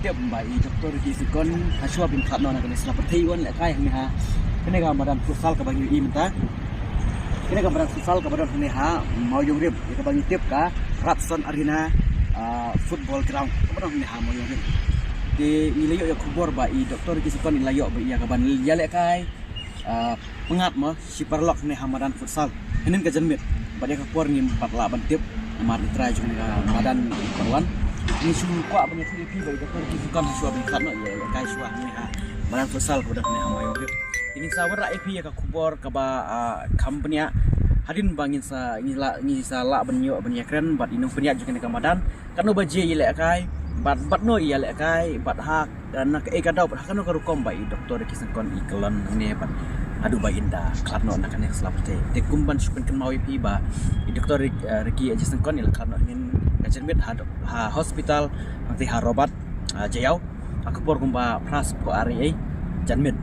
tiap bai doktor ki sikon haswa bin khatno na kene selap theiwan le kai hne ha kene ga madan futsal ka bagi i menta kene ga madan futsal ka badan hne ha mau yung rib ka bagi tiap ka Ratson Arena football ground ka badan hne ha mau yung rib di nilayo ya kubur bai doktor ki sikon nilayo bai ya ka ban ya le kai pengat mo si parlok hne ha madan futsal henen ka janmit pada ka por ngim patla ban tiap amar try juga madan perwan ni sulu kwa banyak TV bagi doktor ki kan haswa bin khatno ya kai swa ni ha malan futsal ko dak ni ha mayo ini sawar ra IP ya ka kubor ka ba company hadin bangin sa ngi sa la banyo banya kren bat inung punya juga ni ka madan kan baje ile kai bat no iya le kai bat hak dan nak ka daw bat kan ko rukom bai doktor ki kon iklan ni bat adu ba inda khatno nak ne slapte te kumban supen kan mau IP ba doktor reki aja kon il khatno ngin kajermit ha hospital nanti ha robat jayau aku por gumba pras ko ari janmit